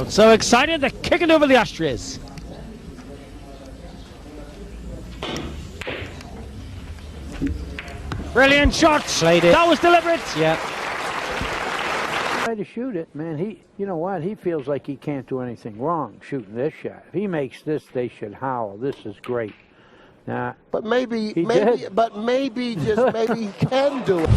So excited, they're kicking over the Astros. Brilliant shot. Played it. That was deliberate. Yeah. Try to shoot it, man. You know what? He feels like he can't do anything wrong shooting this shot. If he makes this, they should howl. This is great. Nah. But maybe, just maybe he can do it.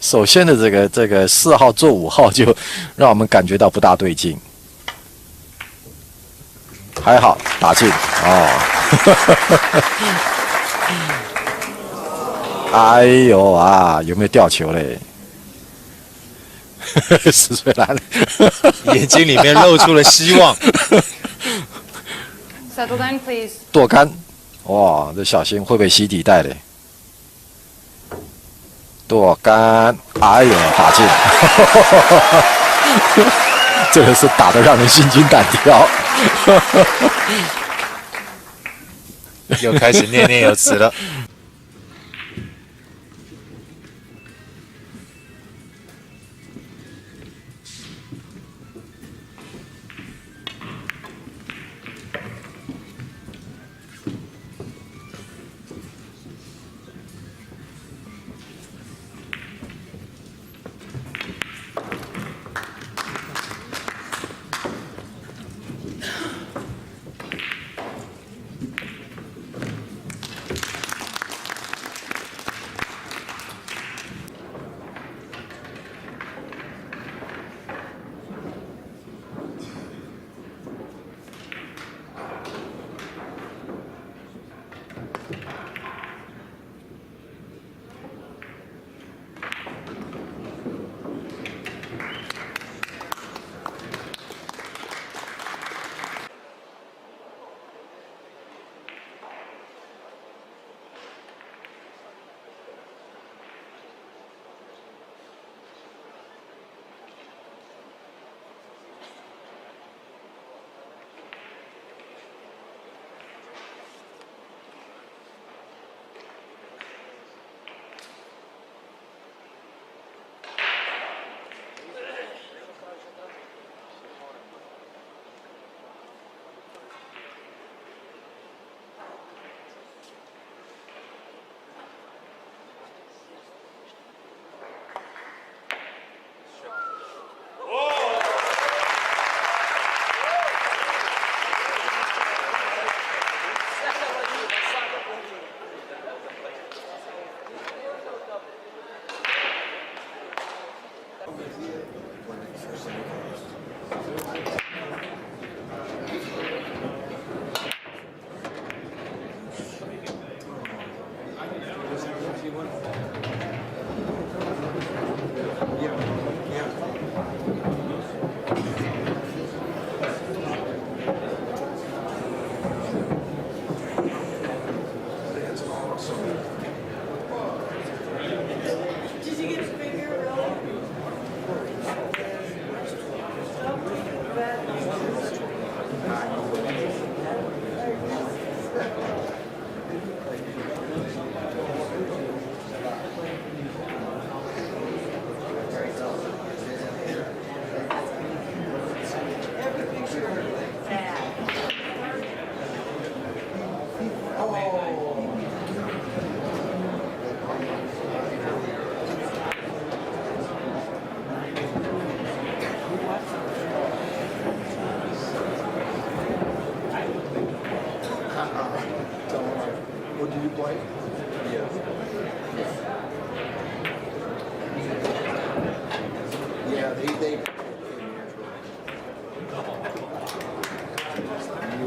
首先的这个4号做5号就让我们感觉到不大对劲，还好打进哦，哎呦啊，有没有吊球嘞？10岁来了，眼睛里面露出了希望。Settle down, please. 剁杆，哇，这小心会不会洗底带嘞？剁杆，哎呦，打进，这个是打得让人心惊胆跳。又开始念念有词了。Yeah, they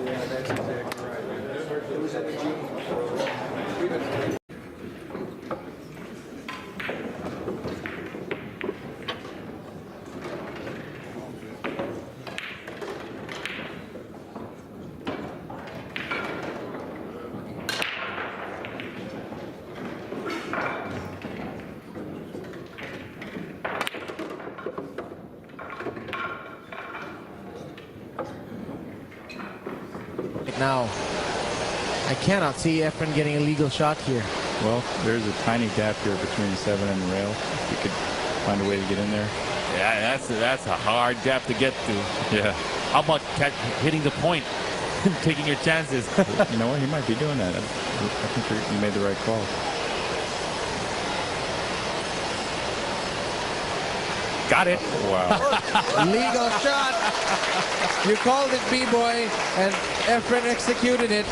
yeah, that's exactly right. It was in the genes. Now, I cannot see Efren getting a legal shot here. Well, there's a tiny gap here between the 7 and the rail. If you could find a way to get in there. Yeah, that's a hard gap to get to. Yeah. How about hitting the point, taking your chances? You know what? He might be doing that. I think you made the right call. Got it. Wow. Legal shot. You called it, B-boy, and Efren executed it.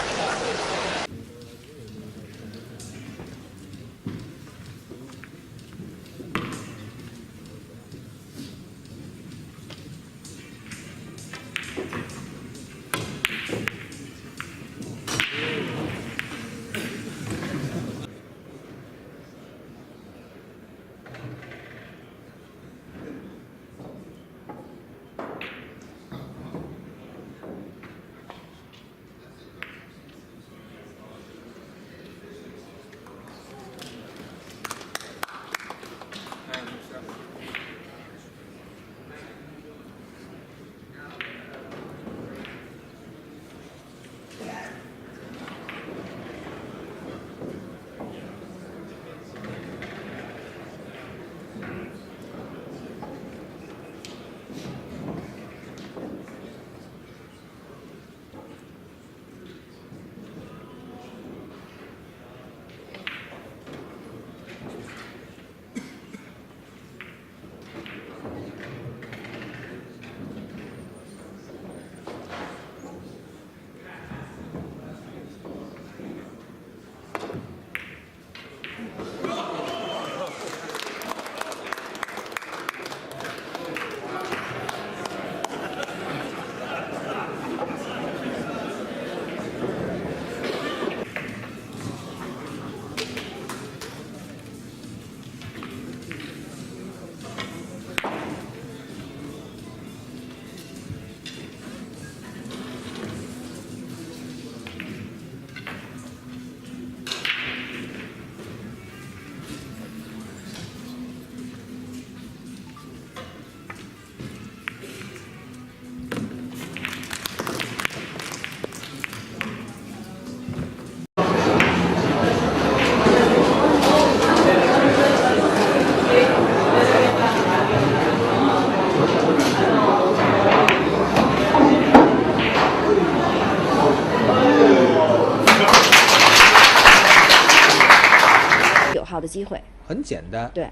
好的机会，很简单。对，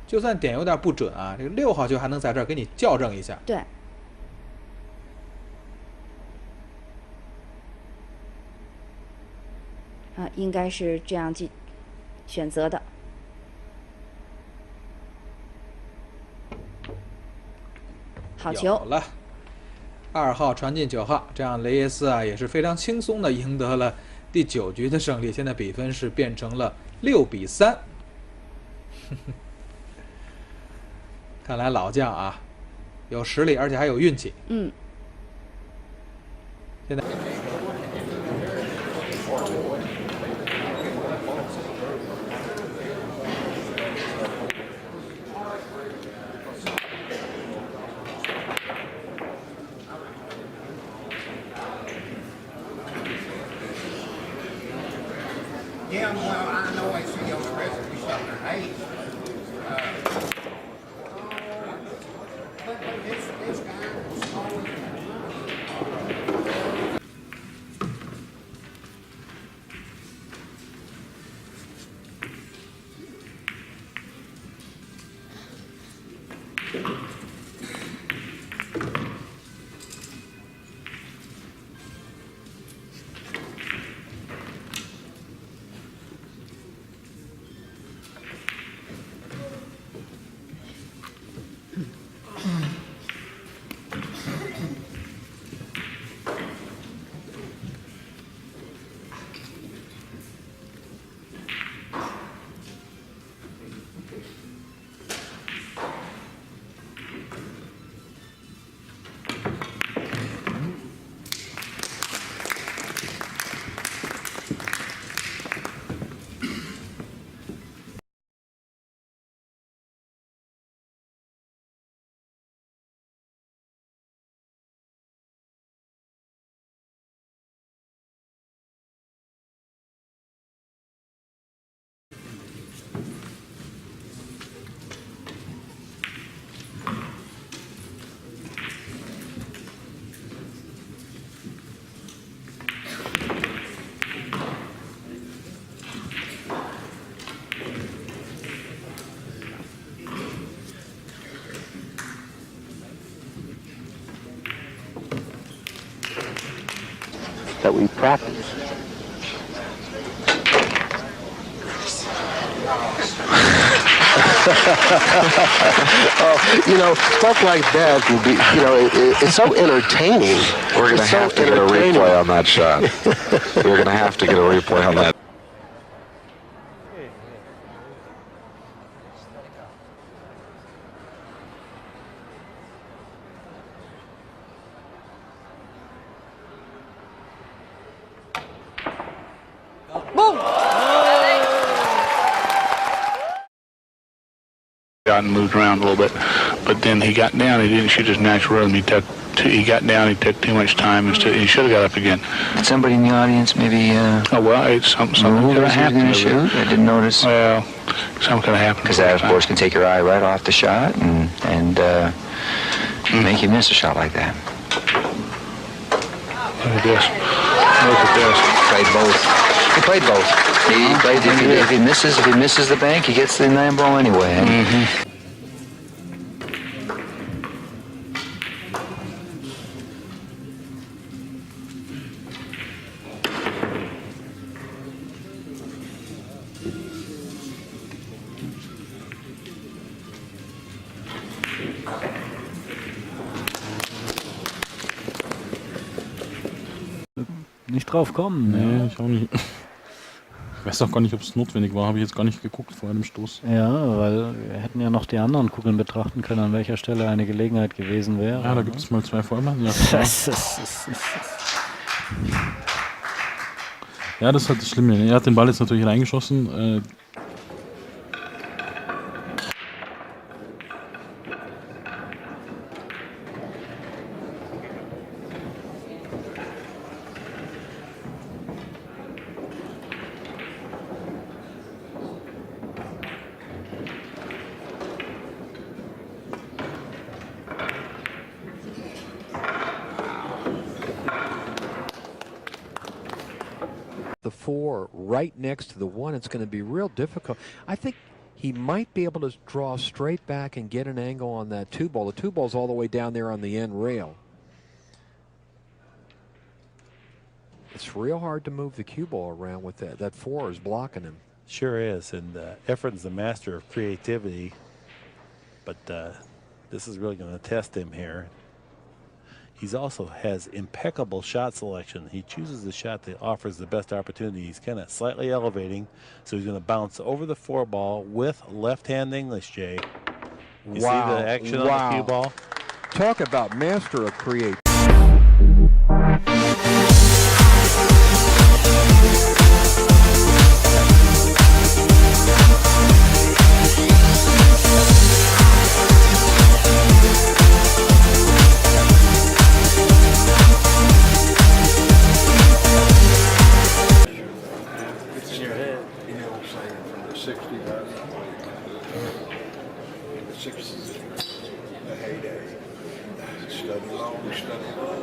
就算点有点不准啊，这个6号球还能在这儿给你校正一下。对。啊，应该是这样选择的。好球有了，2号传进9号，这样雷耶斯啊也是非常轻松的赢得了第9局的胜利。现在比分是变成了6比3。看来老将啊有实力，而且还有运气。嗯。现在。Yeah, well, I know I see your presence up there. Hey, but this guy was always that we practice. You know, stuff like that will be, you know, it's so entertaining. We're going to have to get a replay on that shot. We're going to have to get a replay on that. And moved around a little bit, but then he got down. He didn't shoot his natural rhythm. He got down. He took too much time. He should have got up again. Did somebody in the audience maybe? Oh well, it's something could have happened. Shoot? I didn't notice. Well, something could have happened. Because that, of course, can take your eye right off the shot and make you miss a shot like that. Look at this. Look at this. Played both. He played both. He played. If he misses the bank, he gets the 9 ball anyway. Mm-hmm. Nicht drauf kommen. Nee, ich auch nicht. Ich weiß auch gar nicht, ob es notwendig war. Habe ich jetzt gar nicht geguckt vor einem Stoß. Ja, weil wir hätten ja noch die anderen Kugeln betrachten können, an welcher Stelle eine Gelegenheit gewesen wäre. Ja, da gibt es mal 2 Vorlagen. Ja, ja, das ist halt das Schlimme. Er hat den Ball jetzt natürlich reingeschossen. The 4 right next to the 1, it's going to be real difficult. I think he might be able to draw straight back and get an angle on that 2 ball. The 2 ball's all the way down there on the end rail. It's real hard to move the cue ball around with that. That 4 is blocking him. Sure is, and Efren's the master of creativity, but this is really going to test him here. He also has impeccable shot selection. He chooses the shot that offers the best opportunity. He's kind of slightly elevating, so he's going to bounce over the 4 ball with left-hand English, Jay. You see the action on the cue ball? Talk about master of creativity. Study long, study long.